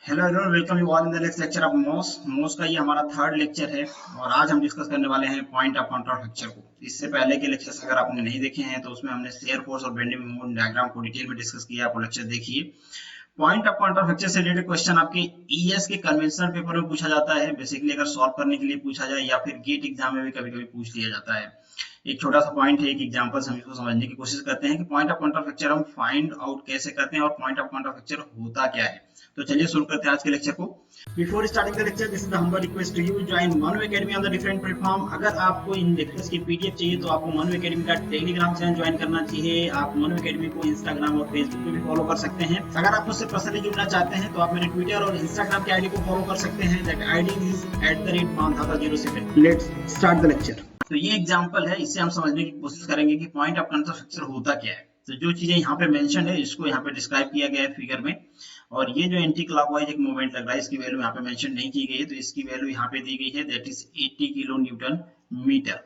Hello everyone, welcome you all in the next lecture of मोस का ये हमारा थर्ड लेक्चर है और आज हम डिस्कस करने वाले हैं पॉइंट ऑफ कॉन्ट्राफ्लेक्चर को। इससे पहले के लेक्चर्स अगर आपने नहीं देखे हैं तो उसमें हमने शेयर फोर्स और बेंडिंग मोमेंट डायग्राम को डिटेल में डिस्कस किया, आप लेक्चर देखिए। पॉइंट ऑफ कॉन्ट्राफ्लेक्चर से रिलेटेड क्वेश्चन आपके ईएस के कन्वेंशनल पेपर में पूछा जाता है, बेसिकली अगर सॉल्व करने के लिए पूछा जाए या फिर गेट एग्जाम में भी कभी कभी पूछ लिया जाता है। एक छोटा सा पॉइंट है, एक एग्जांपल से हम इसको समझने की कोशिश करते हैं कि पॉइंट ऑफ कॉन्ट्राफ्लेक्चर हम फाइंड आउट कैसे करते हैं और पॉइंट ऑफ कॉन्ट्राफ्लेक्चर होता क्या है। तो चलिए शुरू करते हैं आज के लेक्चर को। Before starting the lecture, this is the humble request to you join Manu Academy on the different platform. अगर आपको इन लेक्चर्स की पीडीएफ चाहिए तो आपको मनु एकेडमी का टेलीग्राम चैनल ज्वाइन करना चाहिए। आप मनु एकेडमी को इंस्टाग्राम और फेसबुक पे भी फॉलो कर सकते हैं। अगर आप मुझसे पर्सनली जुड़ना चाहते हैं तो आप मेरे ट्विटर और इंस्टाग्राम के आईडी को फॉलो कर सकते हैं। That ID is @manthata07। Let's start the lecture. तो ये एग्जांपल है, इससे हम समझने की कोशिश करेंगे कि पॉइंट ऑफ कॉन्ट्राफ्लेक्चर होता क्या है। तो जो चीजें यहाँ पे मेंशन है इसको यहाँ पे डिस्क्राइब किया गया है फिगर में, और ये जो एंटी क्लॉकवाइज एक मूवमेंट लग रहा है इसकी वैल्यू यहाँ पे मेंशन नहीं की गई है, तो इसकी वैल्यू यहाँ पे दी गई है, that is 80 kilo newton metre.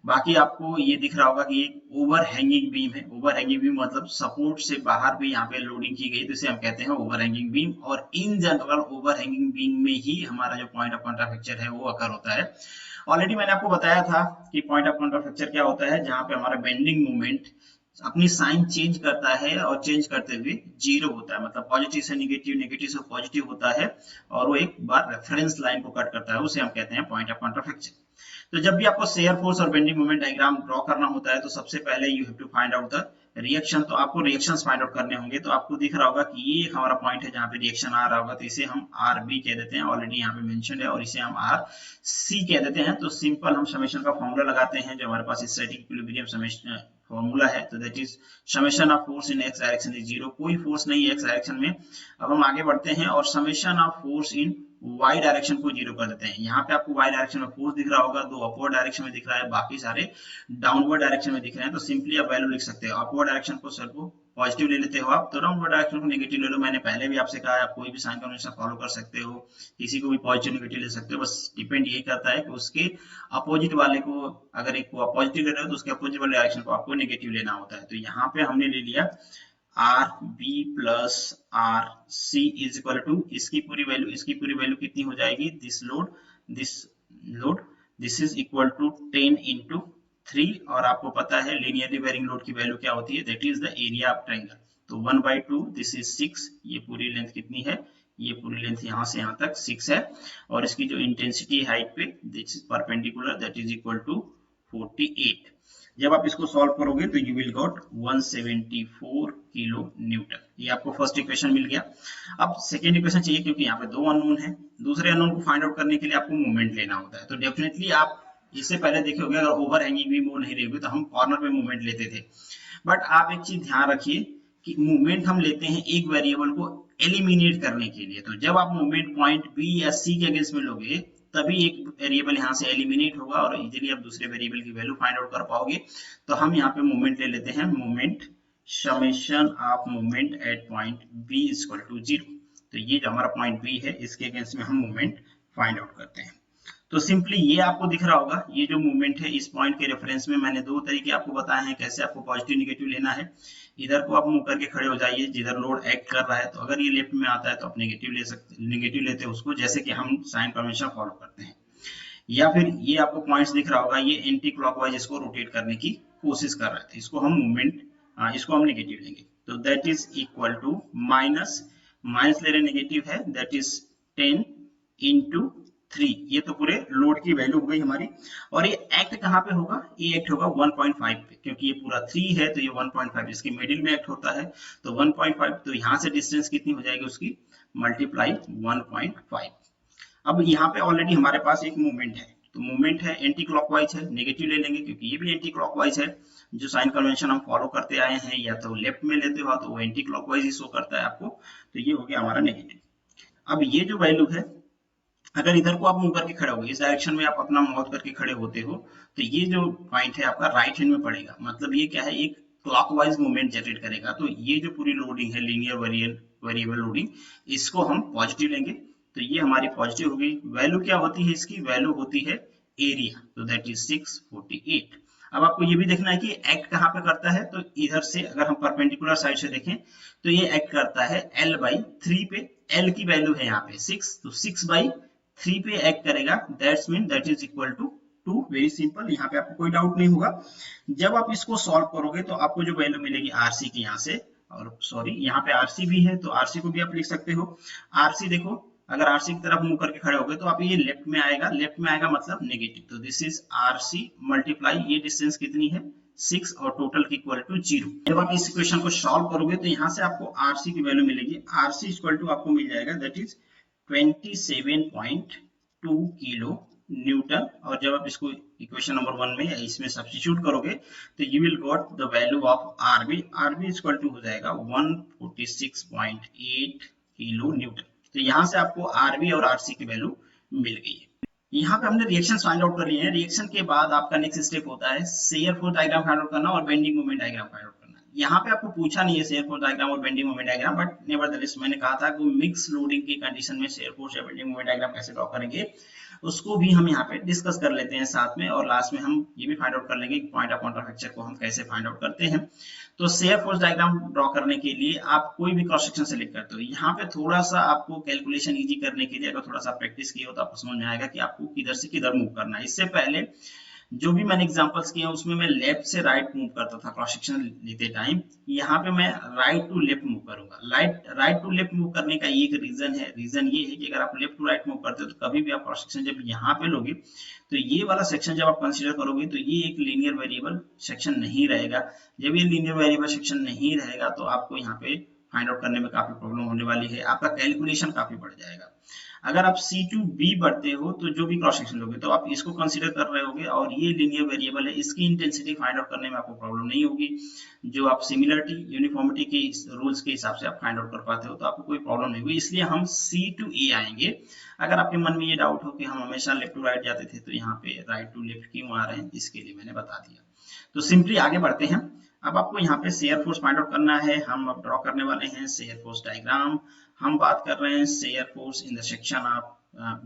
बाकी आपको ये दिख रहा होगा कि एक ओवर हैंगिंग बीम है। ओवर हैंगिंग बीम मतलब सपोर्ट से बाहर भी यहाँ पे लोडिंग की गई, तो इसे हम कहते हैं ओवर हैंगिंग बीम। और in general over hanging beam में ही हमारा जो पॉइंट ऑफ कॉन्ट्राफ्लेक्चर है वो अकर होता है। ऑलरेडी मैंने आपको बताया था कि पॉइंट ऑफ कॉन्ट्राफ्लेक्चर क्या होता है, जहां पे हमारा बेंडिंग मोमेंट अपनी साइन चेंज करता है और चेंज करते हुए जीरो होता है, मतलब पॉजिटिव से निगेटिव, निगेटिव से पॉजिटिव होता है और वो एक बार रेफरेंस लाइन को कट करता है, उसे हम कहते हैं पॉइंट ऑफ कॉन्ट्राफ्लेक्चर। तो जब भी आपको शेयर फोर्स और बेंडिंग मोमेंट डायग्राम ड्रॉ करना होता है तो सबसे पहले you have to find out the reaction. तो आपको रिएक्शंस फाइंड आउट करने होंगे। तो आपको दिख रहा होगा कि ये हमारा पॉइंट है जहां पे रिएक्शन आ रहा होगा, तो इसे हम आर बी कह देते हैं, ऑलरेडी यहाँ पे मेंशन्ड है, और इसे हम आर सी कह देते हैं। तो सिंपल हम समेशन का फॉर्मूला लगाते हैं जो हमारे पास स्टैटिक इक्विलिब्रियम समेशन फॉर्मूला है, तो that is summation of force in x direction is zero. कोई फोर्स नहीं है एक्स डायरेक्शन में। अब हम आगे बढ़ते हैं और summation of force in Y direction को जीरो कर देते हैं। यहाँ पे आपको वाई डायरेक्शन में फोर्स दिख रहा होगा, दो अपवर्ड डायरेक्शन में दिख रहा है, बाकी सारे डाउनवर्ड डायरेक्शन में दिख रहे हैं। तो सिंपली आप वैल्यू लिख सकते हो। अपवर्ड डायरेक्शन को सर को पॉजिटिव ले लेते हो आप, तो डाउनवर्ड डायरेक्शन को नेगेटिव ले लो। मैंने पहले भी आपसे कहा है आप कोई भी साइन कन्वेंशन फॉलो कर सकते हो, किसी को भी पॉजिटिव नेगेटिव ले सकते हो, बस डिपेंड यही करता है कि उसके अपोजिट वाले को, अगर एक को आप पॉजिटिव ले रहे हो तो उसके अपोजिट वाले डायरेक्शन को आपको नेगेटिव लेना होता है। तो यहाँ पे हमने ले लिया R B plus R C is equal to, इसकी पूरी वैल्यू कितनी हो जाएगी, this load this is equal to 10 into 3, और आपको पता है लीनियरली वेरिंग लोड की वैल्यू क्या होती है, that is the area of triangle. तो 1/2 दिस इज 6, ये पूरी लेंथ कितनी है, ये पूरी लेंथ यहाँ से यहाँ तक 6 है, और इसकी जो इंटेंसिटी हाइट पे this is perpendicular, that is equal to 48। जब आप इसको सॉल्व करोगे तो you will got 174 kilo newton. ये आपको फर्स्ट इक्वेशन मिल गया। अब सेकेंड इक्वेशन चाहिए, क्योंकि यहाँ पे दो अननोन है। दूसरे अननोन को फाइंड आउट करने के लिए आपको मूवमेंट लेना होता है। तो डेफिनेटली आप इससे पहले देखे होंगे, अगर ओवर हैंगिंग भी मूव नहीं रही हुई तो हम कॉर्नर पे मूवमेंट लेते थे। बट आप एक चीज ध्यान रखिए कि मूवमेंट हम लेते हैं एक वेरिएबल को एलिमिनेट करने के लिए। तो जब आप मूवमेंट पॉइंट बी या सी के अगेंस्ट में लोगे तभी एक वेरिएबल यहाँ से एलिमिनेट होगा और इजीली आप दूसरे वेरिएबल की वैल्यू फाइंड आउट कर पाओगे। तो हम यहाँ पे मूवमेंट ले लेते हैं, movement summation of movement at point B is equal to 0। तो ये जो हमारा पॉइंट बी है इसके अगेंस्ट में हम मूवमेंट फाइंड आउट करते हैं। तो सिंपली ये आपको दिख रहा होगा, ये जो मूवमेंट है इस पॉइंट के रेफरेंस में मैंने दो तरीके आपको बताए हैं कैसे आपको पॉजिटिव निगेटिव लेना है। इधर को आप मुंह करके खड़े हो जाइए जिधर लोड एक्ट कर रहा है, तो अगर ये लेफ्ट में आता है तो आप नेगेटिव ले सकते, नेगेटिव लेते हैं उसको, जैसे कि हम साइन कन्वेंशन फॉलो करते हैं। या फिर ये आपको पॉइंट्स दिख रहा होगा, ये एंटी क्लॉकवाइज इसको रोटेट करने की कोशिश कर रहा है, इसको हम मूवमेंट, इसको हम नेगेटिव लेंगे। तो that is equal to minus ले रहे नेगेटिव है, दैट इज 10 इंटू 3, ये तो पूरे लोड की वैल्यू हो गई हमारी। और ये एक्ट कहाँ पे होगा, ये एक्ट होगा 1.5 पे, क्योंकि ये पूरा 3 है तो ये 1.5 इसके मिडिल में एक्ट होता है। तो 1.5, तो यहाँ से डिस्टेंस कितनी हो जाएगी उसकी, मल्टीप्लाई 1.5। अब यहाँ पे ऑलरेडी हमारे पास एक मूवमेंट है, तो मूवमेंट है एंटी क्लॉकवाइज है, नेगेटिव ले लेंगे क्योंकि ये भी एंटी क्लॉकवाइज है। जो साइन कन्वेंशन हम फॉलो करते आए हैं, या तो लेफ्ट में लेते हो तो वो एंटी क्लॉकवाइज ही शो करता है आपको, तो ये हो गया हमारा नेगेटिव। अब ये जो वैल्यू है, अगर इधर को आप मुंह करके खड़े हो, इस डायरेक्शन में आप अपना माउथ करके खड़े होते हो, तो ये जो पॉइंट है आपका राइट हैंड में पड़ेगा, मतलब ये क्या है, एक क्लॉकवाइज मूवमेंट जनरेट करेगा। तो ये जो पूरी लोडिंग है, लीनियर वेरिएबल लोडिंग, इसको हम पॉजिटिव लेंगे, तो ये हमारी पॉजिटिव हो गई। वैल्यू क्या होती है इसकी, वैल्यू होती है एरिया, तो दैट इज 648। अब आपको ये भी देखना है कि एक्ट कहाँ पे करता है, तो इधर से अगर हम परपेंडिकुलर साइड से देखें तो ये एक्ट करता है L/3 पे, एल की वैल्यू है यहाँ पे 6, तो 6/3 पे एक्ट करेगा, that's mean that is equal to 2। Very simple, यहाँ पे आपको कोई डाउट नहीं होगा। जब आप इसको सॉल्व करोगे तो आपको जो वैल्यू मिलेगी आरसी की यहाँ से, और सॉरी यहाँ पे आरसी भी है तो आरसी को भी आप लिख सकते हो। आरसी देखो, अगर आरसी की तरफ मुंह करके खड़े हो गए तो आप ये लेफ्ट में आएगा, लेफ्ट में आएगा मतलब नेगेटिव, तो दिस इज आरसी मल्टीप्लाई ये डिस्टेंस कितनी है 6 और टोटल की इक्वल टू 0। जब आप इस इक्वेशन को सॉल्व करोगे तो यहाँ से आपको आरसी की वैल्यू मिलेगी, आरसी इक्वल टू आपको मिल जाएगा दैट इज 27.2 किलो न्यूटन। और जब आप इसको इक्वेशन नंबर 1 में इसमें सब्स्टिट्यूट करोगे तो you will got the value of R B, R B equal to हो जाएगा 146.8 किलो न्यूटन। तो यहाँ से आपको आरबी और आरसी की वैल्यू मिल गई है। यहाँ पे हमने रिएक्शन फाइंड आउट कर लिए हैं। रिएक्शन के बाद आपका नेक्स्ट स्टेप होता है shear force diagram find out करना और bending moment diagram find out करना। यहाँ पे आपको पूछा नहीं है शेयर फोर्स डायग्राम और bending moment diagram, but nevertheless मैंने कहा था कि मिक्स लोडिंग की कंडीशन में शेयर फोर्स या बेंडिंग मोमेंट डायग्राम कैसे ड्रॉ करेंगे उसको भी हम यहाँ पे डिस्कस कर लेते हैं साथ में, और लास्ट में हम ये भी फाइंड आउट कर लेंगे कि पॉइंट ऑफ कॉन्ट्राफ्लेक्चर को हम कैसे फाइंड आउट करते हैं। तो शेयर फोर्स डायग्राम ड्रॉ करने के लिए आप कोई भी क्रॉस सेक्शन सेलेक्ट करते हो, यहाँ पे थोड़ा सा आपको कैलकुलेशन इजी करने के लिए अगर थोड़ा सा प्रैक्टिस किया हो तो आपको समझ में आएगा कि आपको किधर से किधर मूव करना है। इससे पहले जो भी मैंने एग्जांपल्स किए उसमें मैं लेफ्ट से राइट मूव करता था क्रॉस सेक्शन लेते टाइम, यहाँ पे मैं राइट टू लेफ्ट मूव करूंगा। राइट टू लेफ्ट मूव करने का एक रीजन है, रीजन ये है कि अगर आप लेफ्ट टू राइट मूव करते हो तो कभी भी आप क्रॉस सेक्शन जब यहाँ पे लोगे तो ये वाला सेक्शन जब आप कंसीडर करोगे तो ये एक लीनियर वेरिएबल सेक्शन नहीं रहेगा। जब ये लीनियर वेरिएबल सेक्शन नहीं रहेगा तो आपको यहाँ पे फाइंड आउट करने में काफी प्रॉब्लम होने वाली है, आपका कैलकुलेशन काफी बढ़ जाएगा। अगर आप C to B बढ़ते हो तो जो भी क्रॉस सेक्शन लोगे तो आप इसको कंसीडर कर रहे होगे और ये लीनियर वेरिएबल है, इसकी इंटेंसिटी फाइंड आउट करने में आपको प्रॉब्लम नहीं होगी। जो आप सिमिलरिटी यूनिफॉर्मिटी के रूल्स के हिसाब से आप फाइंड आउट कर पाते हो तो आपको कोई प्रॉब्लम नहीं होगी, इसलिए हम C to A आएंगे। अगर आपके मन में ये डाउट हो कि हम हमेशा लेफ्ट टू राइट जाते थे तो यहाँ पे राइट टू लेफ्ट क्यों आ रहे हैं, इसके लिए मैंने बता दिया। तो सिंपली आगे बढ़ते हैं। अब आपको यहाँ पे शेयर फोर्स फाइंड आउट करना है, हम अब ड्रॉ करने वाले हैं शेयर फोर्स डायग्राम। हम बात कर रहे हैं shear force in the section of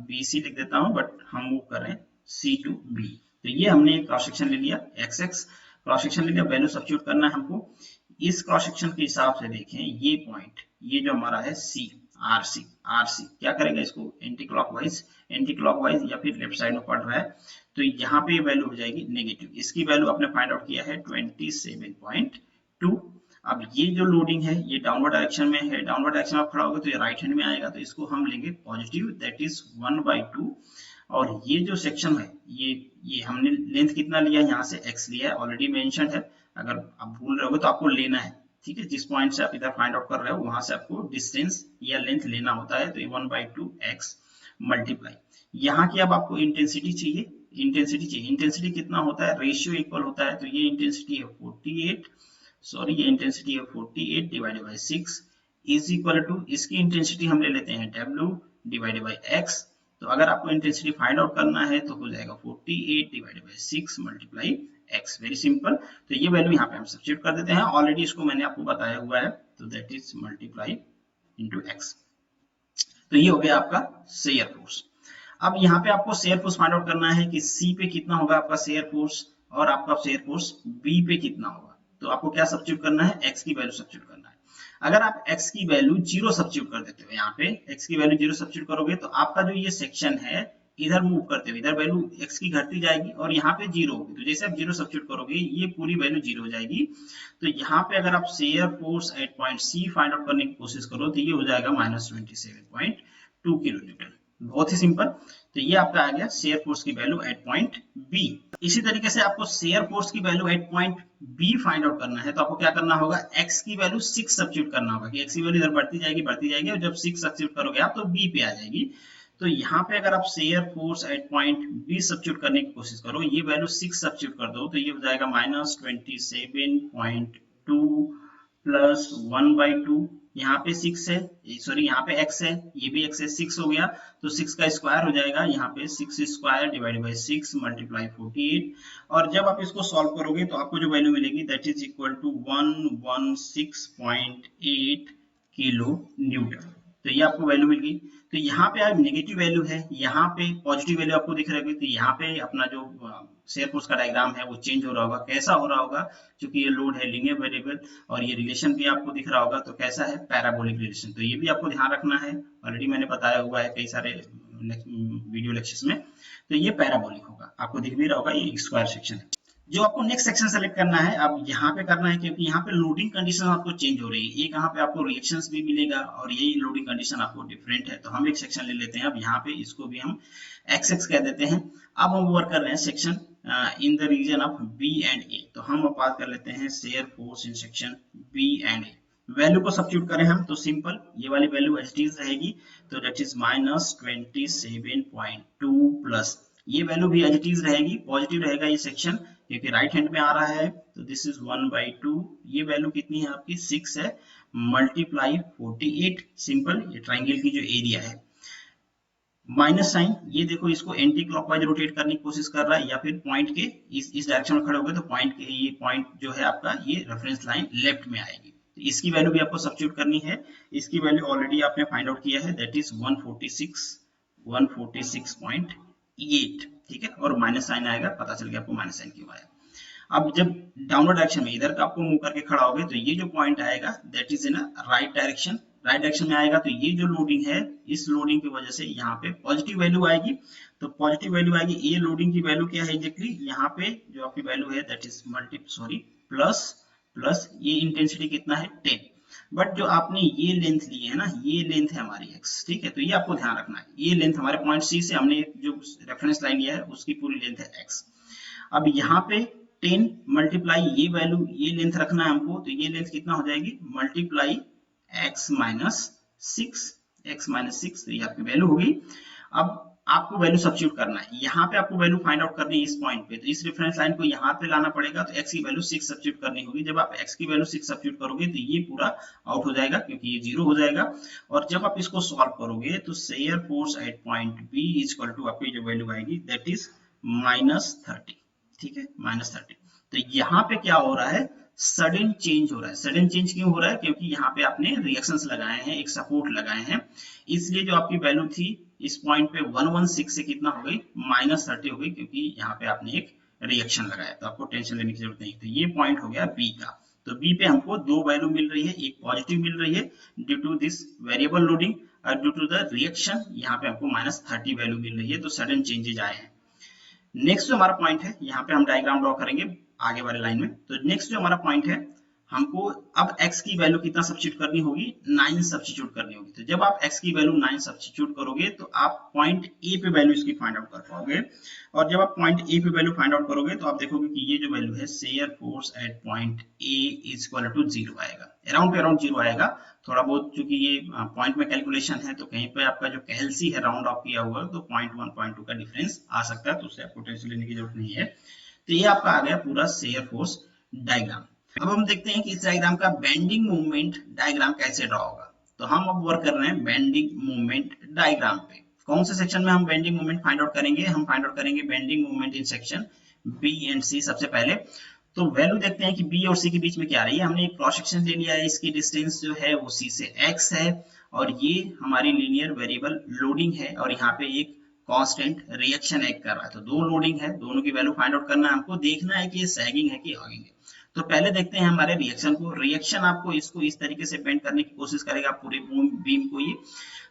BC लिख देता हूं, बट हम मूव कर रहे हैं C to B। तो ये हमने क्रॉस सेक्शन ले लिया, XX क्रॉस सेक्शन ले लिया, वैल्यू सब्स्टिट्यूट करना है हमको। इस क्रॉस सेक्शन के हिसाब से देखें ये पॉइंट, ये जो हमारा है C RC, RC क्या करेगा इसको एंटी क्लॉकवाइज या फिर लेफ्ट साइड में पड़ रहा है तो यहाँ पे वैल्यू हो जाएगी नेगेटिव। इसकी वैल्यू आपने फाइंड आउट किया है 27.2। अब ये जो लोडिंग है ये डाउनवर्ड डायरेक्शन में है, डाउनवर्ड डायरेक्शन में आप खड़ा होगा तो ये राइट हैंड में आएगा, तो इसको हम लेंगे पॉजिटिव, दैट इज 1/2। और ये जो सेक्शन है ये हमने लेंथ कितना लिया यहाँ से x लिया है, ऑलरेडी मेंशन्ड है, अगर आप भूल रहे हो तो आपको लेना है, ठीक है। जिस पॉइंट से आप इधर फाइंड आउट कर रहे हो वहां से आपको डिस्टेंस या लेंथ लेना होता है, तो ये 1/2 x मल्टीप्लाई यहाँ की अब आपको इंटेंसिटी चाहिए, इंटेंसिटी कितना होता है, रेशियो इक्वल होता है, तो ये इंटेंसिटी है 48 divided by 6 is equal to, इसकी इंटेंसिटी हम ले लेते हैं W डिवाइडेड बाय x। तो अगर आपको इंटेंसिटी फाइंड आउट करना है तो हो जाएगा 48 divided by 6 multiply x। Very simple, तो ये वैल्यू यहाँ पे हम सब्स्टिट्यूट कर देते हैं, ऑलरेडी इसको मैंने आपको बताया हुआ है, तो that is multiply into x। तो ये हो गया आपका शेयर फोर्स। अब यहाँ पे आपको शेयर फोर्स फाइंड आउट करना है कि C पे कितना होगा आपका शेयर फोर्स और आपका शेयर फोर्स B पे कितना होगा। तो आपको क्या सब्स्टिट्यूट करना है, x की वैल्यू सब्स्टिट्यूट करना है। अगर आप x की वैल्यू 0 सब्स्टिट्यूट कर देते हो, यहाँ पे x की वैल्यू 0 सब्स्टिट्यूट करोगे तो आपका जो ये सेक्शन है इधर मूव करते हुए इधर वैल्यू x की घटती जाएगी और यहाँ पे 0 होगी, तो जैसे आप 0 सब्स्टिट्यूट करोगे ये पूरी वैल्यू 0 हो जाएगी। तो यहाँ पे अगर आप share force at point C find out करने की कोशिश करो तो ये हो जाएगा -27.2 किलो न्यूटन। बहुत ही सिंपल, तो ये आपका आ गया शेयर फोर्स की वैल्यू एट पॉइंट B। इसी तरीके से आपको शेयर फोर्स की value at point B find out करना है, तो आपको क्या करना होगा, x की वैल्यू 6 सब्स्टिट्यूट करना होगा कि x की वैल्यू इधर बढ़ती जाएगी और जब 6 सब्स्टिट्यूट करोगे आप तो B पे आ जाएगी। तो यहाँ पे अगर आप share force at point B substitute करने की कोशिश करो, ये वैल्यू 6 सब्स्टिट्यूट कर दो तो ये हो जाएगा -27.2 प्लस 1/2, यहाँ पे 6 है, सॉरी यहाँ पे x है, ये भी x है, 6 हो गया तो 6 का स्क्वायर हो जाएगा, यहाँ पे 6 स्क्वायर डिवाइडेड बाय 6 मल्टीप्लाई 48। और जब आप इसको सॉल्व करोगे तो आपको जो वैल्यू मिलेगी that is equal to 116.8 kilo newton. तो ये आपको वैल्यू मिल गई। तो यहाँ पे आप नेगेटिव वैल्यू है, यहाँ पे पॉजिटिव वैल्यू आपको दिख रहा होगी, तो यहाँ पे अपना जो शेयर फोर्स का डायग्राम है वो चेंज हो रहा होगा। कैसा हो रहा होगा, क्योंकि ये लोड है लीनियर वेरिएबल और ये रिलेशन भी आपको दिख रहा होगा, तो कैसा है, पैराबोलिक रिलेशन। तो ये भी आपको ध्यान रखना है, ऑलरेडी मैंने बताया हुआ है कई सारे वीडियो लेक्चर्स में। तो ये पैराबोलिक होगा, आपको दिख भी रहा होगा, ये स्क्वायर सेक्शन है। जो आपको नेक्स्ट सेक्शन सेलेक्ट करना है, अब यहाँ पे करना है क्योंकि यहाँ पे लोडिंग कंडीशन आपको चेंज हो रही है। एक यहाँ पे आपको रिएक्शंस भी मिलेगा और यही लोडिंग कंडीशन आपको डिफरेंट है। तो हम एक सेक्शन ले लेते हैं, अब यहाँ पे इसको भी हम XX कह देते हैं। अब हम वर्क कर रहे हैं section in the region of B and A. तो हम अब बात कर लेते हैं shear force in section B and A. Value को सब्स्टिट्यूट करें हम तो सिंपल ये वाली वैल्यू एज इट इज रहेगी, तो दैट इज -27.2 प्लस ये वैल्यू भी एज इट इज रहेगी, पॉजिटिव रहेगा ये सेक्शन क्योंकि राइट हैंड में आ रहा है। तो दिस इज 1/2, ये वैल्यू कितनी है आपकी 6 है, मल्टीप्लाई 48, सिंपल ये ट्राइंगल की जो एरिया है। माइनस साइन, ये देखो इसको एंटी क्लॉकवाइज रोटेट करने की कोशिश कर रहा है, या फिर पॉइंट के इस डायरेक्शन में खड़े हो गए तो पॉइंट के ये पॉइंट जो है आपका ये रेफरेंस लाइन लेफ्ट में आएगी। तो इसकी वैल्यू भी आपको सब्स्टिट्यूट करनी है। इसकी वैल्यू ऑलरेडी आपने फाइंड आउट किया है, दैट इज 146.8, ठीक है, और माइनस साइन आएगा, पता चल गया आपको माइनस साइन क्यों आया। अब जब डाउनवर्ड डायरेक्शन में इधर का आपको मूव करके खड़ा होगे तो ये जो पॉइंट आएगा that is in right direction, right direction में आएगा। तो ये जो लोडिंग है, इस लोडिंग की वजह से यहाँ पे पॉजिटिव वैल्यू आएगी। तो पॉजिटिव वैल्यू आएगी, ये लोडिंग की वैल्यू क्या है एग्जैक्टली, यहाँ पे जो आपकी वैल्यू है दैट इज प्लस ये इंटेंसिटी कितना है 10, बट जो आपने ये लेंथ ली है ना, ये लेंथ है हमारी x, ठीक है। तो ये आपको ध्यान रखना है, ये लेंथ हमारे पॉइंट C से हमने जो रेफरेंस लाइन लिया है उसकी पूरी लेंथ है x। अब यहाँ पे 10 मल्टीप्लाई ये वैल्यू, ये लेंथ रखना है हमको, तो ये लेंथ कितना हो जाएगी, मल्टीप्लाई x माइनस 6, तो ये आपकी वैल्यू होगी। अब आपको वैल्यू सब्स्टिट्यूट करना है, यहाँ पे आपको वैल्यू फाइंड आउट करनी है इस पॉइंट पे, तो इस रेफरेंस लाइन को यहाँ पे लाना पड़ेगा। तो x की वैल्यू 6 सब्स्टिट्यूट करनी होगी। जब आप x की वैल्यू 6 सब्स्टिट्यूट करोगे तो ये पूरा आउट हो जाएगा क्योंकि ये 0 हो जाएगा। और जब आप इसको सॉल्व करोगे तो shear force at point B is equal to आपकी जो वैल्यू आएगी दैट इज -30, ठीक है, -30। तो यहाँ पे क्या हो रहा है, सडन चेंज हो रहा है। सडन चेंज क्यों हो रहा है, क्योंकि यहाँ पे आपने रिएक्शंस लगाए हैं, एक सपोर्ट लगाए हैं, इसलिए जो आपकी वैल्यू थी इस पॉइंट पे 116 से कितना हो गई, -30 हो गई, क्योंकि यहाँ पे आपने एक रिएक्शन लगाया। तो आपको टेंशन लेने की जरूरत नहीं। तो ये पॉइंट हो गया बी का। तो बी पे हमको दो वैल्यू मिल रही है, एक पॉजिटिव मिल रही है due to this variable loading और ड्यू टू द रिएक्शन यहाँ पे आपको -30 वैल्यू मिल रही है। तो सडन चेंजेज आए हैं। नेक्स्ट जो हमारा पॉइंट है, यहाँ पे हम डायग्राम ड्रॉ करेंगे आगे वाले लाइन में। तो नेक्स्ट जो हमारा पॉइंट है, हमको अब x की वैल्यू कितना सब्स्टिट्यूट करनी होगी, 9 सब्स्टिट्यूट करनी होगी। तो जब आप x की वैल्यू 9 सब्स्टिट्यूट करोगे तो आप पॉइंट A पे वैल्यू इसकी फाइंड आउट कर पाओगे। और जब आप पॉइंट A पे वैल्यू फाइंड आउट करोगे तो आप देखोगे कि ये जो वैल्यू है shear force at point A is equal to 0 आएगा, अराउंड 0 आएगा। थोड़ा बहुत चूंकि ये पॉइंट में कैलकुलेशन है तो कहीं पे आपका जो कैलसी है राउंड ऑफ किया हुआ तो 0.1 0.2 का डिफरेंस आ सकता है, तो उससे आपको टेंशन लेने की जरूरत नहीं है। तो ये आपका आ गया पूरा शेयर फोर्स डायग्राम। अब हम देखते हैं कि इस डायग्राम का बेंडिंग मूवमेंट डायग्राम कैसे ड्रॉ होगा। तो हम अब वर्क कर रहे हैं बेंडिंग मूवमेंट डायग्राम पे। कौन से सेक्शन में हम बेंडिंग मूवमेंट फाइंड आउट करेंगे, हम फाइंड आउट करेंगे bending movement in section B and C. सबसे पहले तो वैल्यू देखते हैं कि बी और सी के बीच में क्या रही है। हमने एक क्रॉस सेक्शन ले लिया है, इसकी डिस्टेंस जो है वो सी से x है और ये हमारी लीनियर वेरिएबल लोडिंग है और यहाँ पे एक कांस्टेंट रिएक्शन एक्ट कर रहा है। तो दो लोडिंग है, दोनों की वैल्यू फाइंड आउट करना है हमको। देखना है कि ये सैगिंग है कि हॉगिंग है। तो पहले देखते हैं हमारे रिएक्शन को। रिएक्शन आपको इसको इस तरीके से बेंड करने की कोशिश करेगा पूरे बीम को। ये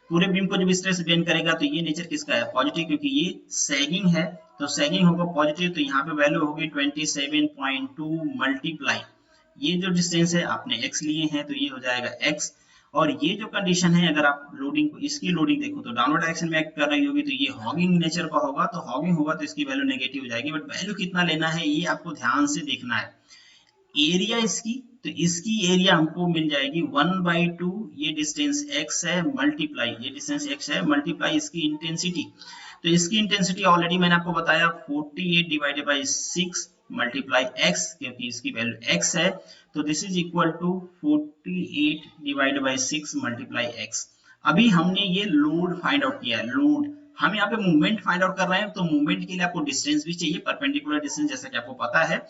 पूरे बीम को जब इस तरह से बेंड करेगा तो ये नेचर किसका है, पॉजिटिव, क्योंकि ये सैगिंग है। तो सैगिंग होगा पॉजिटिव, तो यहाँ पे वैल्यू होगी 27.2 मल्टीप्लाई ये जो डिस्टेंस है आपने x लिए हैं तो ये हो जाएगा x। और ये जो कंडीशन है, अगर आप लोडिंग को इसकी लोडिंग देखो तो डाउनवर्ड डायरेक्शन में एक्ट कर रही होगी, तो ये हॉगिंग नेचर का होगा। तो हॉगिंग होगा तो इसकी वैल्यू नेगेटिव हो जाएगी। बट वैल्यू कितना लेना है ये आपको ध्यान से देखना है। एरिया इसकी, तो इसकी एरिया हमको मिल जाएगी 1/2 ये डिस्टेंस x है मल्टीप्लाई ये डिस्टेंस x है मल्टीप्लाई इसकी इंटेंसिटी। तो इसकी इंटेंसिटी ऑलरेडी मैंने आपको बताया 48 डिवाइडेड बाय 6 मल्टीप्लाई x, क्योंकि इसकी वैल्यू x है। तो this is equal to 48 divided by 6 multiply x। अभी हमने ये लोड फाइंड आउट किया है। लोड हम यहाँ पे मूवमेंट फाइंड आउट कर रहे हैं, तो मूवमेंट के लिए आपको डिस्टेंस भी चाहिए, परपेंडिकुलर डिस्टेंस, जैसा कि आपको पता है।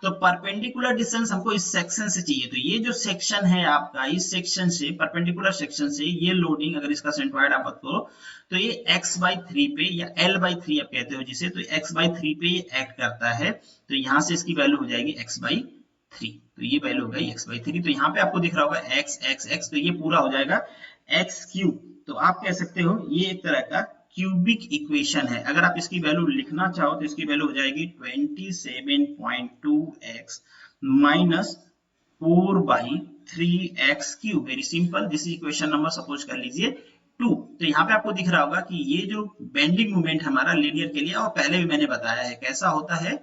तो परपेंडिकुलर डिस्टेंस हमको इस सेक्शन से चाहिए, तो ये जो सेक्शन है आपका, इस सेक्शन से परपेंडिकुलर सेक्शन से ये लोडिंग अगर इसका सेंट्रॉइड आप करो तो ये x/3 पे या l/3 आप कहते हो जिसे, तो x/3 पे ये एक्ट करता है, तो यहाँ से इसकी वैल्यू हो जाएगी x/3, तो ये वैल्यू हो गई x/3। तो यहाँ पे आपको दिख रहा होगा x x x, तो ये पूरा हो जाएगा x3। तो आप कह सकते हो ये एक तरह का क्यूबिक इक्वेशन है। अगर आप इसकी वैल्यू लिखना चाहो तो इसकी वैल्यू हो जाएगी 27.2x minus 4/3x3। Very simple, this equation number suppose कर लीजिए 2। तो यहाँ पे आपको दिख रहा होगा कि ये जो बेंडिंग मोमेंट हमारा लीनियर के लिए, और पहले भी मैंने बताया है कैसा होता है,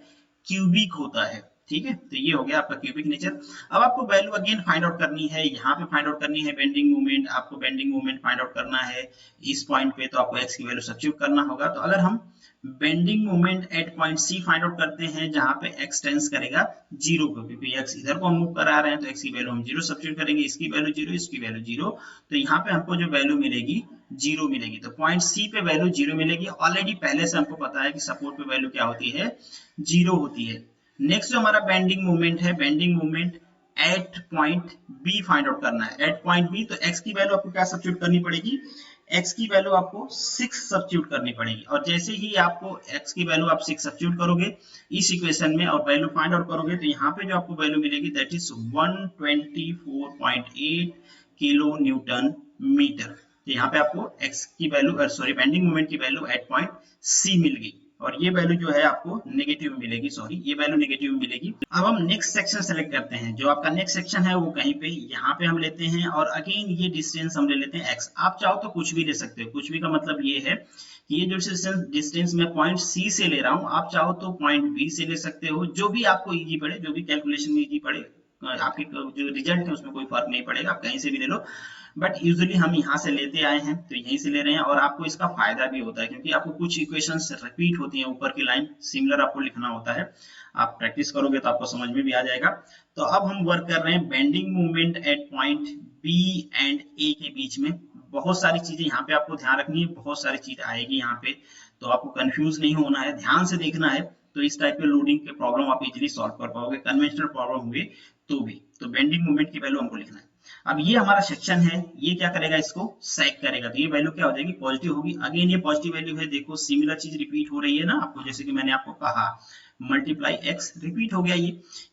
क्यूबिक होता है, ठीक है। तो ये हो गया आपका क्यूबिक नेचर। अब आपको वैल्यू अगेन फाइंड आउट करनी है, यहाँ पे फाइंड आउट करनी है बेंडिंग मोमेंट, आपको बेंडिंग मोमेंट फाइंड आउट करना है इस पॉइंट पे, तो आपको x की वैल्यू सब्स्टिट्यूट करना होगा। तो अगर हम bending moment at point C find out करते हैं जहां पे x टेंस करेगा 0 को, क्योंकि x इधर को मूव करा रहे हैं, तो x की वैल्यू हम 0 सब्स्टिट्यूट करेंगे, इसकी वैल्यू 0, इसकी वैल्यू 0, तो यहाँ पे हमको जो वैल्यू मिलेगी 0 मिलेगी। तो पॉइंट सी पे वैल्यू 0 मिलेगी। ऑलरेडी पहले से हमको पता है कि सपोर्ट पे वैल्यू क्या होती है, 0 होती है। नेक्स्ट जो हमारा बेंडिंग मोमेंट है, bending moment at point B find out करना है, एट पॉइंट बी। तो x की वैल्यू आपको क्या सब्स्टिट्यूट करनी पड़ेगी, x की वैल्यू आपको 6 सब्स्टिट्यूट करनी पड़ेगी। और जैसे ही आपको x की वैल्यू आप 6 सब्स्टिट्यूट करोगे इस इक्वेशन में और वैल्यू फाइंड आउट करोगे, तो यहाँ पे जो आपको वैल्यू मिलेगी that is 124.8 kilo newton metre. तो यहाँ पे आपको x की वैल्यू सॉरी बेंडिंग मोमेंट की वैल्यू एट पॉइंट सी मिल गई, और ये वैल्यू जो है आपको नेगेटिव मिलेगी, सॉरी ये वैल्यू नेगेटिव मिलेगी। अब हम नेक्स्ट सेक्शन सेलेक्ट करते हैं। जो आपका नेक्स्ट सेक्शन है वो कहीं पे यहाँ पे हम लेते हैं, और अगेन ये डिस्टेंस हम ले लेते हैं x। आप चाहो तो कुछ भी ले सकते हो, कुछ भी का मतलब ये है कि ये जो डिस्टेंस मैं पॉइंट सी से ले रहा हूँ, आप चाहो तो पॉइंट बी से ले सकते हो, जो भी आपको इजी पड़े, जो भी कैलकुलेशन में इजी पड़े, आपके जो रिजल्ट है उसमें कोई फर्क नहीं पड़ेगा, आप कहीं से भी ले लो। बट यूजुअली हम यहाँ से लेते आए हैं तो यहीं से ले रहे हैं, और आपको इसका फायदा भी होता है क्योंकि आपको कुछ इक्वेशंस रिपीट होती हैं, ऊपर की लाइन सिमिलर आपको लिखना होता है। आप प्रैक्टिस करोगे तो आपको समझ में भी आ जाएगा। तो अब हम वर्क कर रहे हैं bending moment at point B and A के बीच में। बहुत सारी चीजें यहाँ पे आपको ध्यान रखनी है, बहुत सारी चीज आएगी यहाँ पे, तो आपको कंफ्यूज नहीं होना है, ध्यान से देखना है। तो इस टाइप के लोडिंग के प्रॉब्लम आप इजीली सॉल्व कर पाओगे, कन्वेंशनल प्रॉब्लम हुए तो भी। तो बेंडिंग मोमेंट की वैल्यू हमको लिखना है। अब ये हमारा सेक्शन है, ये क्या करेगा, इसको सेक करेगा, तो ये वैल्यू क्या हो जाएगी, पॉजिटिव होगी। अगेन ये पॉजिटिव वैल्यू है, देखो सिमिलर चीज रिपीट हो रही है ना आपको, जैसे कि मैंने आपको कहा मल्टीप्लाई एक्स रिपीट हो गया।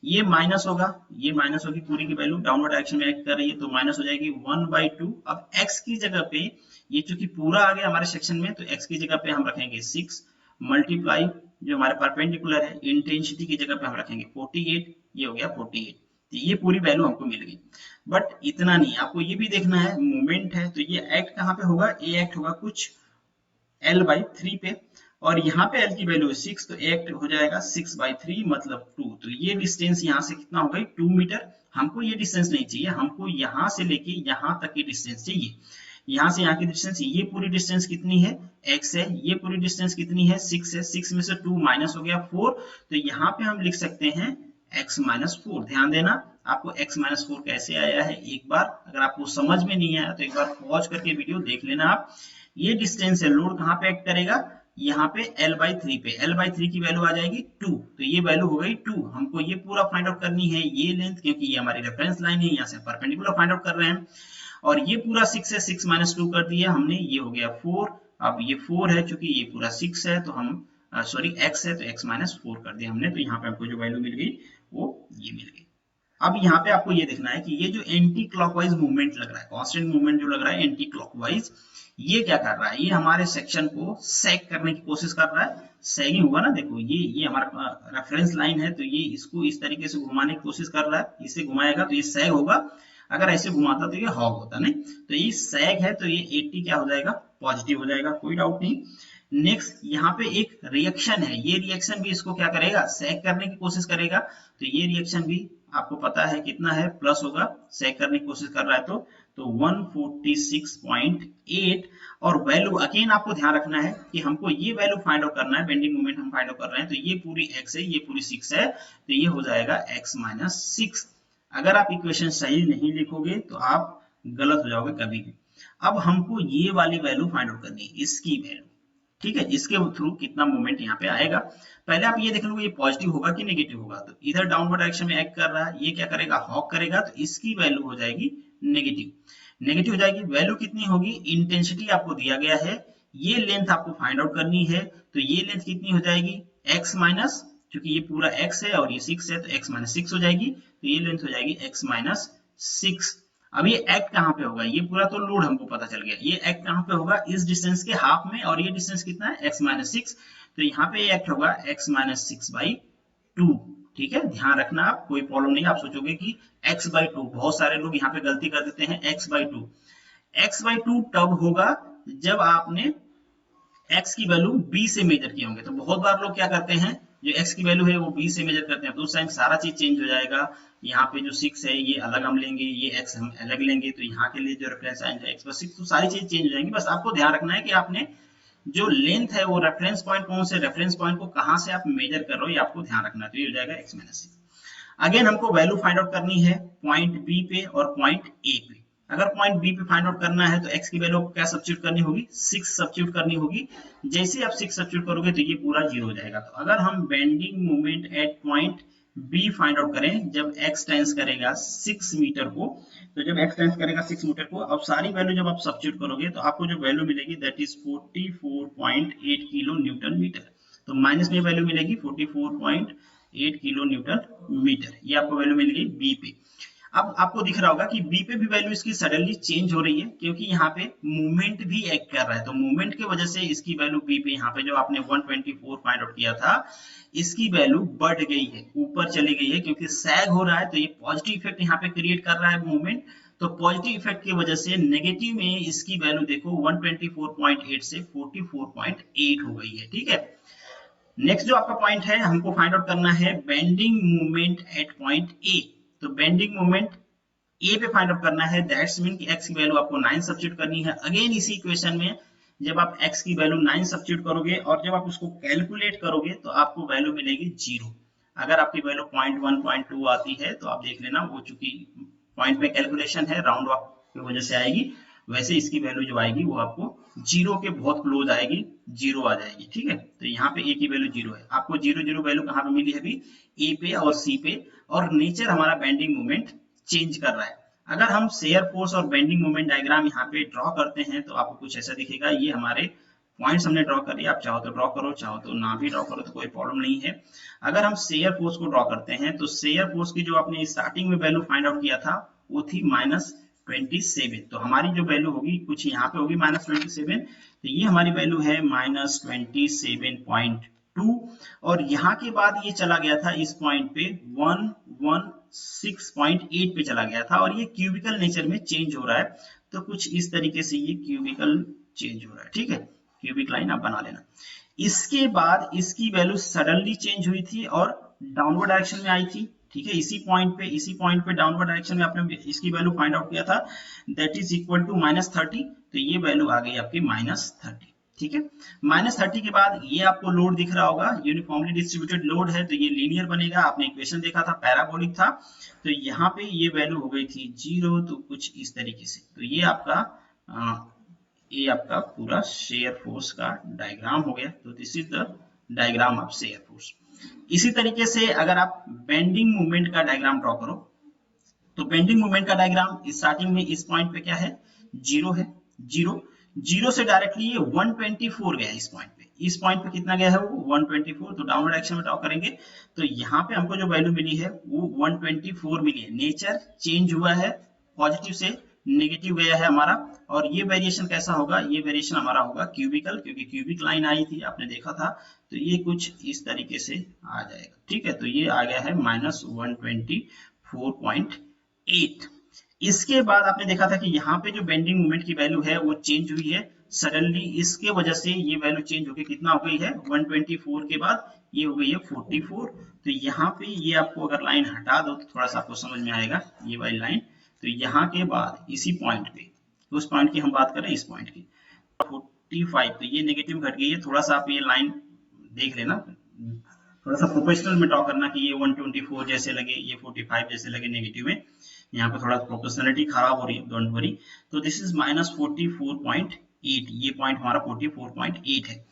ये माइनस होगा, ये माइनस होगी, पूरी की वैल्यू डाउनवर्ड डायरेक्शन में एक्ट कर रही है तो माइनस हो जाएगी 1/2। अब x की जगह पे, ये चूंकि पूरा आ गया हमारे सेक्शन में, तो x की जगह पे हम रखेंगे 6 मल्टीप्लाई जो हमारे परपेंडिकुलर है इंटेंसिटी की जगह पे हम रखेंगे 48, ये हो गया 48। तो ये पूरी वैल्यू हमको मिल गई। बट इतना नहीं, आपको ये भी देखना है, मोमेंट है तो ये एक्ट कहाँ पे होगा, ए एक्ट होगा कुछ l/3 पे, और यहाँ पे l की वैल्यू 6, तो एक्ट हो जाएगा 6/3 मतलब 2। तो ये डिस्टेंस यहाँ से कितना हो गई, 2 मीटर। हमको ये डिस्टेंस नहीं चाहिए, हमको यहाँ से लेके यहाँ तक की डिस्टेंस चाहिए। यहाँ से यहाँ की डिस्टेंस, ये पूरी डिस्टेंस कितनी है, x है, ये पूरी डिस्टेंस कितनी है, 6 है, 6 में से 2 माइनस हो गया 4, तो यहाँ पे हम लिख सकते हैं x-4। ध्यान देना आपको x-4 कैसे आया है, एक बार अगर आपको समझ में नहीं आया तो एक बार पॉज करके वीडियो देख लेना आप। ये डिस्टेंस है, लोड कहाँ पे एक्ट करेगा, यहाँ पे l/3 पे, l/3 की वैल्यू आ जाएगी 2, तो ये वैल्यू हो गई 2। हमको ये पूरा फाइंड आउट करनी है, ये लेंथ, क्योंकि ये हमारी रेफरेंस लाइन है, यहाँ से परपेंडिकुलर फाइंड आउट कर रहे हैं, और ये पूरा 6 है, 6 - 2 कर दिया हमने, ये हो गया 4। अब ये 4 है, चूंकि ये पूरा 6 है तो हम सॉरी x है तो x-4 कर दिया हमने, तो यहाँ पे हमको जो वैल्यू मिल गई वो ये मिल गई। अब यहाँ पे आपको ये देखना है कि ये जो एंटी क्लॉकवाइज मूवमेंट लग रहा है, कांस्टेंट मूवमेंट जो लग रहा है एंटी क्लॉकवाइज, ये क्या कर रहा है, ये हमारे सेक्शन को सैग करने की कोशिश कर रहा है। सैगिंग होगा ना, देखो ये हमारा रेफरेंस लाइन है, तो ये इसको इस तरीके से घुमाने की कोशिश कर रहा है, इसे घुमाएगा तो ये सैग होगा, अगर ऐसे घुमाता तो ये हॉग होता, नहीं तो ये सैग है, तो ये 80 क्या हो जाएगा, पॉजिटिव हो जाएगा, कोई डाउट नहीं। नेक्स्ट यहाँ पे एक रिएक्शन है, ये रिएक्शन भी इसको क्या करेगा, सैग करने की कोशिश करेगा, तो ये रिएक्शन भी आपको पता है कितना है, प्लस होगा, सैग करने की कोशिश कर रहा है तो 146.8। और वैल्यू अगेन आपको ध्यान रखना है कि हमको ये वैल्यू फाइंड आउट करना है, बेंडिंग मोमेंट हम फाइंड आउट कर रहे हैं, तो ये पूरी x है, ये पूरी 6 है, तो ये हो जाएगा x-6। अगर आप इक्वेशन सही नहीं लिखोगे तो आप गलत हो जाओगे कभी भी। अब हमको ये वाली वैल्यू फाइंड आउट करनी है, इसकी वैल्यू, ठीक है, इसके थ्रू कितना मूवमेंट यहाँ पे आएगा। पहले आप ये देख लो ये पॉजिटिव होगा कि नेगेटिव होगा। तो इधर डाउनवर्ड डायरेक्शन में एक्ट कर रहा है, ये क्या करेगा, हॉक करेगा, तो इसकी वैल्यू हो जाएगी नेगेटिव। नेगेटिव हो जाएगी, वैल्यू कितनी होगी, इंटेंसिटी आपको दिया गया है, ये लेंथ आपको फाइंड आउट करनी है। तो ये लेंथ कितनी हो जाएगी, x माइनस, क्योंकि ये पूरा x है और ये 6 है, तो x माइनस 6 हो जाएगी। तो ये लेंथ हो जाएगी x माइनस 6। अब ये एक्ट कहाँ पे होगा, ये पूरा तो लोड हमको पता चल गया, ये एक्ट कहाँ पे होगा, इस डिस्टेंस के हाफ में, और ये डिस्टेंस कितना है, x माइनस 6। तो यहाँ पे ये एक्ट होगा x माइनस 6/2। ठीक है, ध्यान रखना, आप कोई प्रॉब्लम नहीं, आप सोचोगे कि x/2, बहुत सारे लोग यहाँ पे गलती कर देते हैं, x/2। x/2 तब होगा जब आपने x की वैल्यू b से मेजर किए होंगे। तो बहुत बार लोग क्या करते हैं, जो x की वैल्यू है वो b से मेजर करते हैं, तो उस टाइम सारा चीज चेंज हो जाएगा। यहाँ पे जो 6 है ये अलग हम लेंगे, ये x हम अलग लेंगे, तो यहाँ के लिए जो रेफरेंस आएगा x/6, तो सारी चीज चेंज हो जाएंगी। बस आपको ध्यान रखना है कि आपने जो लेंथ है वो रेफरेंस पॉइंट कौन से, रेफरेंस पॉइंट को कहाँ से आप मेजर कर रहे हो, ये आपको ध्यान रखना है। तो ये हो जाएगा x माइनस 6। अगेन हमको वैल्यू फाइंड आउट करनी है पॉइंट बी पे और पॉइंट ए पे। अगर पॉइंट बी पे फाइंड आउट करना है तो x की वैल्यू क्या सब्स्टिट्यूट करनी होगी, 6 सब्स्टिट्यूट करनी होगी। जैसे आप 6 सब्स्टिट्यूट करोगे तो ये पूरा 0 हो जाएगा। तो अगर हम bending moment at point B find out करें, जब x टेंस करेगा 6 मीटर को, तो जब x टेंस करेगा 6 मीटर को, अब सारी वैल्यू जब आप सब्स्टिट्यूट करोगे तो आपको जो वैल्यू मिलेगी that is 44.8 kilo newton metre. तो माइनस में वैल्यू मिलेगी 44.8 किलो न्यूटन मीटर, ये आपको वैल्यू मिलेगी बी पे। अब आपको दिख रहा होगा कि बी पे भी वैल्यू इसकी सडनली चेंज हो रही है, क्योंकि यहाँ पे मूवमेंट भी एक्ट कर रहा है। तो मूवमेंट की वजह से इसकी वैल्यू बी पे, यहाँ पे जो आपने 124 फाइंड आउट किया था, इसकी वैल्यू बढ़ गई है, ऊपर चली गई है, क्योंकि सैग हो रहा है। तो ये पॉजिटिव इफेक्ट यहाँ पे क्रिएट कर रहा है मूवमेंट। तो पॉजिटिव इफेक्ट की वजह से नेगेटिव में इसकी वैल्यू देखो 124.8 से 44.8 हो गई है। ठीक है, नेक्स्ट जो आपका पॉइंट है, हमको फाइंड आउट करना है bending movement at point A. तो बेंडिंग मूवमेंट ए पे फाइंड आउट करना है, दैट्स मीन कि x की वैल्यू आपको 9 सब्स्टिट्यूट करनी है। अगेन इसी इक्वेशन में जब आप x की वैल्यू 9 सब्स्टिट्यूट करोगे और जब आप उसको कैलकुलेट करोगे तो आपको वैल्यू मिलेगी 0। अगर आपकी वैल्यू 0.1 0.2 आती है तो आप देख लेना, वो चूंकि पॉइंट में कैलकुलेशन है, राउंड ऑफ की वजह से आएगी। वैसे इसकी वैल्यू जो आएगी वो आपको 0 के बहुत क्लोज आएगी, 0 आ जाएगी। ठीक है, तो यहाँ पे a की वैल्यू 0 है, आपको 0 0 वैल्यू कहाँ पे मिली है अभी, a पे और c पे। और नेचर हमारा बेंडिंग मोमेंट चेंज कर रहा है। अगर हम शेयर फोर्स और बेंडिंग मोमेंट डायग्राम यहाँ पे ड्रॉ करते हैं तो आपको कुछ ऐसा दिखेगा। ये हमारे पॉइंट्स हमने ड्रॉ कर दिया, आप चाहो तो ड्रॉ करो, चाहो तो ना भी ड्रॉ करो, तो कोई प्रॉब्लम नहीं है। अगर हम शेयर फोर्स को ड्रॉ करते हैं तो शेयर फोर्स की जो आपने स्टार्टिंग में वैल्यू फाइंड आउट किया था वो थी -27। तो हमारी जो वैल्यू होगी कुछ यहाँ पे होगी -27। तो ये हमारी वैल्यू है -27.2। और यहाँ के बाद ये चला गया था इस पॉइंट पे 116.8 पे चला गया था, और ये क्यूबिकल नेचर में चेंज हो रहा है। तो कुछ इस तरीके से ये क्यूबिकल चेंज हो रहा है। ठीक है, क्यूबिक लाइन आप बना लेना। इसके बाद इसकी वैल्यू सडनली चेंज हुई थी और डाउनवर्ड डायरेक्शन में आई थी। ठीक है, इसी पॉइंट पे डाउनवर्ड डायरेक्शन में आपने इसकी वैल्यू फाइंड आउट किया था, दैट इज इक्वल टू -30। तो ये वैल्यू आ गई आपकी -30। ठीक है, -30 के बाद ये आपको लोड दिख रहा होगा, यूनिफॉर्मली डिस्ट्रीब्यूटेड लोड है, तो ये लीनियर बनेगा। आपने इक्वेशन देखा था, पैराबोलिक था। तो यहाँ पे ये वैल्यू हो गई थी 0, तो कुछ इस तरीके से। तो ये आपका पूरा शेयर फोर्स का डायग्राम हो गया। तो this is the diagram of shear force. इसी तरीके से अगर आप बेंडिंग मूवमेंट का डायग्राम ड्रॉ करो, तो बेंडिंग मूवमेंट का डायग्राम स्टार्टिंग में इस पॉइंट पे क्या है, 0 है। 0 से डायरेक्टली ये 124 गया इस पॉइंट पे। इस पॉइंट पे कितना गया है वो 124। तो डाउनवर्ड डायरेक्शन में ड्रॉ करेंगे तो यहाँ पे हमको जो वैल्यू मिली है वो 124 मिली है। नेचर चेंज हुआ है, पॉजिटिव से नेगेटिव गया है हमारा। और ये वेरिएशन कैसा होगा, ये वेरिएशन हमारा होगा क्यूबिकल, क्योंकि क्यूबिक लाइन आई थी, आपने देखा था। तो ये कुछ इस तरीके से आ जाएगा। ठीक है, तो ये आ गया है -124.8। इसके बाद आपने देखा था कि यहाँ पे जो बेंडिंग मोमेंट की वैल्यू है वो चेंज हुई है सडनली। इसके वजह से ये वैल्यू चेंज होकर कितना हो गई है, 124 के बाद ये हो गई है 44। तो यहाँ पे ये आपको अगर लाइन हटा दो तो थोड़ा सा आपको समझ में आएगा, ये वाली लाइन। तो यहाँ के बाद इसी पॉइंट पे, उस पॉइंट की हम बात करें, इस पॉइंट की 45, तो ये नेगेटिव घट गई है। थोड़ा सा आप ये लाइन देख लेना, थोड़ा सा प्रोफेशनल में ड्रॉ करना कि ये 124 जैसे लगे, ये 45 जैसे लगे नेगेटिव में। यहाँ पे थोड़ा प्रोपोर्शनलिटी खराब हो रही है, डोंट वरी। तो दिस इज -44.8, ये पॉइंट हमारा 44.8 है।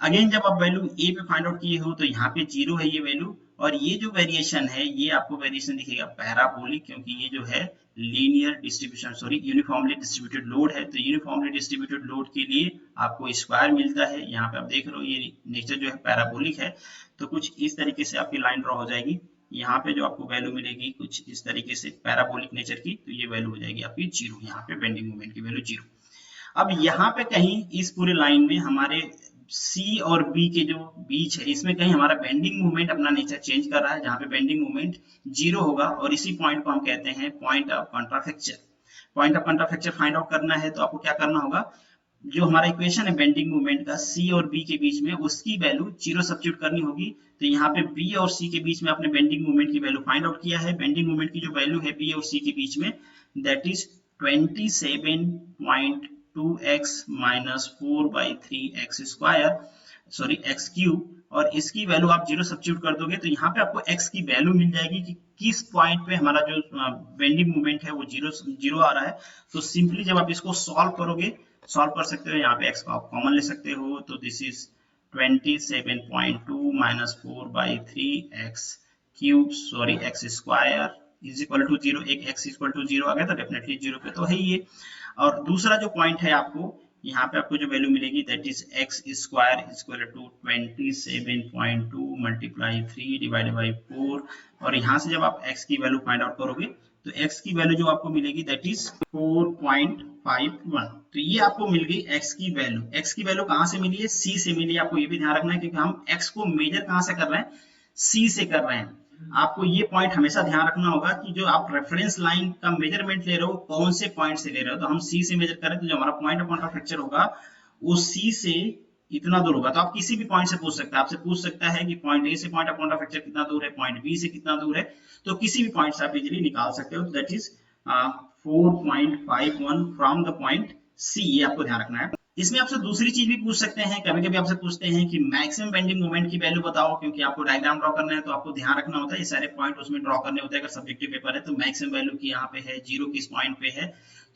अगेन जब आप वैल्यू ए पे फाइंड आउट किए हो तो यहाँ पे 0 है ये वैल्यू, और ये जो वेरिएशन है ये आपको वेरिएशन दिखेगा पैराबोलिक, क्योंकि ये जो है linear distribution sorry uniformly distributed load है। तो यूनिफॉर्मली डिस्ट्रीब्यूटेड लोड के लिए आपको स्क्वायर मिलता है। यहाँ पे आप देख रहे हो ये नेचर जो है पैराबोलिक है, तो कुछ इस तरीके से आपकी लाइन ड्रॉ हो जाएगी। यहाँ पे जो आपको वैल्यू मिलेगी कुछ इस तरीके से पैराबोलिक नेचर की, तो ये वैल्यू हो जाएगी आपकी 0। यहाँ पे बेंडिंग मोमेंट की वैल्यू 0। अब यहाँ पे कहीं इस पूरे लाइन में हमारे सी और बी के जो बीच है इसमें कहीं हमारा बेंडिंग मूवमेंट अपना नेचर चेंज कर रहा है, जहाँ पे बेंडिंग मूवमेंट 0 होगा, और इसी पॉइंट को हम कहते हैं point of contraflexure. Point of contraflexure find out करना है तो आपको क्या करना होगा, जो हमारा इक्वेशन है बेंडिंग मूवमेंट का सी और बी के बीच में, उसकी वैल्यू 0 सब्स्टिट्यूट करनी होगी। तो यहाँ पे बी और सी के बीच में आपने बेंडिंग मूवमेंट की वैल्यू फाइंड आउट किया है। बेंडिंग मूवमेंट की जो वैल्यू है बी और सी के बीच में, that is 27.2x minus 4/3x square sorry x cube, और इसकी वैल्यू आप 0 सब्स्टिट्यूट कर दोगे तो यहाँ पे आपको x की वैल्यू मिल जाएगी कि किस पॉइंट पे हमारा जो बेंडिंग मूवमेंट है वो 0 आ रहा है। तो सिंपली जब आप इसको सॉल्व करोगे, सॉल्व कर सकते हो, यहाँ पे x को आप कॉमन ले सकते हो, तो this is 27.2 minus 4/3x cube sorry x square is equal to 0। एक x इक्वल टू 0 आ गया तो डेफिनेटली 0 पे तो है ही ये। और दूसरा जो पॉइंट है आपको यहाँ पे आपको जो वैल्यू मिलेगी that is x square equal to 27.2 multiply 3 divided by 4, और यहाँ से जब आप x की वैल्यू फाइंड आउट करोगे तो x की वैल्यू जो आपको मिलेगी दैट इज 4.51। तो ये आपको मिल गई x की वैल्यू। x की वैल्यू कहाँ से मिली है, c से मिली है। आपको ये भी ध्यान रखना है क्योंकि हम x को मेजर कहाँ से कर रहे हैं, c से कर रहे हैं। आपको ये पॉइंट हमेशा ध्यान रखना होगा कि जो आप रेफरेंस लाइन का मेजरमेंट ले रहे हो कौन से पॉइंट से ले रहे हो। तो हम सी से मेजर करें तो जो हमारा पॉइंट ऑफ कॉन्ट्राफ्लेक्चर होगा वो सी से इतना दूर होगा। तो आप किसी भी पॉइंट से पूछ सकते हैं, आपसे पूछ सकता है कि पॉइंट ए से पॉइंट ऑफ कॉन्ट्राफ्लेक्चर कितना दूर है, पॉइंट बी से कितना दूर है, तो किसी भी पॉइंट से आप इजीली निकाल सकते हो। That is 4.51 from the point C, ये आपको ध्यान रखना है। इसमें आपसे दूसरी चीज भी पूछ सकते हैं, कभी कभी आपसे पूछते हैं कि मैक्सिमम बेंडिंग मोमेंट की वैल्यू बताओ, क्योंकि आपको डायग्राम ड्रॉ करना है तो आपको ध्यान रखना होता है ये सारे पॉइंट उसमें ड्रॉ करने होते हैं। अगर सब्जेक्टिव पेपर है तो मैक्सिमम वैल्यू की यहाँ पे है, 0 किस पॉइंट पे है,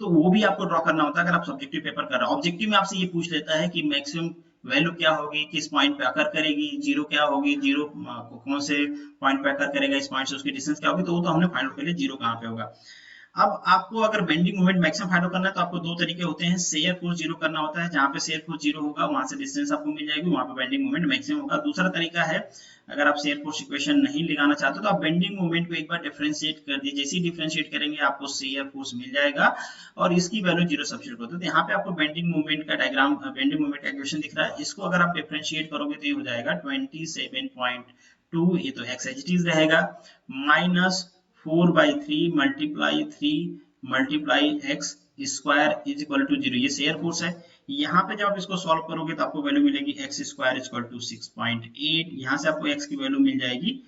तो वो भी आपको ड्रॉ करना होता है अगर आप सब्जेक्टिव पेपर कर रहे हो। ऑब्जेक्टिव में आपसे ये पूछ लेता है कि मैक्सिमम वैल्यू क्या होगी, किस पॉइंट पे अकर करेगी, 0 क्या होगी, 0 कौन से पॉइंट पे अकर करेगा, इस पॉइंट से उसकी डिस्टेंस क्या होगी, तो वो तो हमने फाइंड आउट कर लिया 0 कहाँ पे होगा। अब आपको अगर bending moment maximum find out करना है तो आपको दो तरीके होते हैं। शेयर फोर्स 0 करना होता है, जहां पे शेयर फोर्स 0 होगा वहां से डिस्टेंस आपको मिल जाएगी, वहां पे बेंडिंग मोमेंट मैक्सिमम होगा। दूसरा तरीका है, अगर आप शेयर फोर्स इक्वेशन नहीं लगाना चाहते तो आप बेंडिंग मोमेंट को एक बार डिफरेंशिएट कर दीजिए। जैसे ही डिफरेंशिएट करेंगे आपको शेयर फोर्स मिल जाएगा और इसकी वैल्यू 0 सब्स्टिट्यूट होती है। तो यहाँ पे आपको बेंडिंग मोमेंट का डायग्राम, बेंडिंग मोमेंट का इक्वेशन दिख रहा है, इसको अगर आप डिफरेंशिएट करोगे तो ये हो जाएगा 27.2, ये तो x एज इट इज रहेगा, minus 4/3 multiply 3 multiply x square is equal to 0, ये शेयर फोर्स है। यहाँ पे जब आप इसको सॉल्व करोगे तो आपको वैल्यू मिलेगी x square is equal to 6.8, यहाँ से आपको x की वैल्यू मिल जाएगी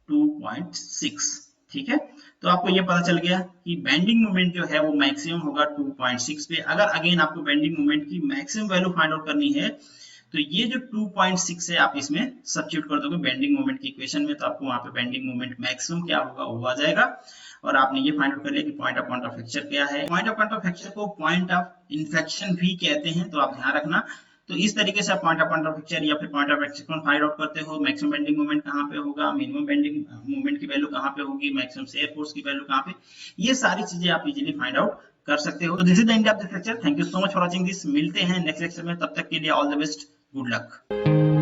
2.6। ठीक है, तो आपको ये पता चल गया कि बेंडिंग मोमेंट जो है वो मैक्सिमम होगा 2.6 पे। अगर अगेन आपको बेंडिंग मोमेंट की मैक्सिमम वैल्यू फाइंड आउट करनी है तो ये जो 2.6 है आप इसमें सब्स्टिट्यूट कर दोगे बेंडिंग मोमेंट की इक्वेशन में, तो आपको वहां पे बेंडिंग मोमेंट मैक्सिमम क्या होगा वो आ जाएगा। और आपने ये फाइंड आउट कर लिया कि पॉइंट ऑफ कॉन्ट्राफ्लेक्चर क्या है। पॉइंट ऑफ कॉन्ट्राफ्लेक्चर को पॉइंट ऑफ इन्फेक्शन भी कहते हैं, तो आप ध्यान रखना। तो इस तरीके से आप पॉइंट ऑफ कॉन्ट्राफ्लेक्चर या फिर point of expectation find out करते हो। मैक्सिमम बेंडिंग मोमेंट कहाँ पे होगा, मिनिमम बेंडिंग मोमेंट की वैल्यू कहाँ पे होगी, मैक्सिमम शेयर फोर्स की वैल्यू कहाँ पे, ये सारी चीजें आप इजीली फाइंड आउट कर सकते हो। तो this is the end of this lecture. Thank you so much for watching this. मिलते हैं नेक्स्ट लेक्चर में, तब तक के लिए all the best, good luck.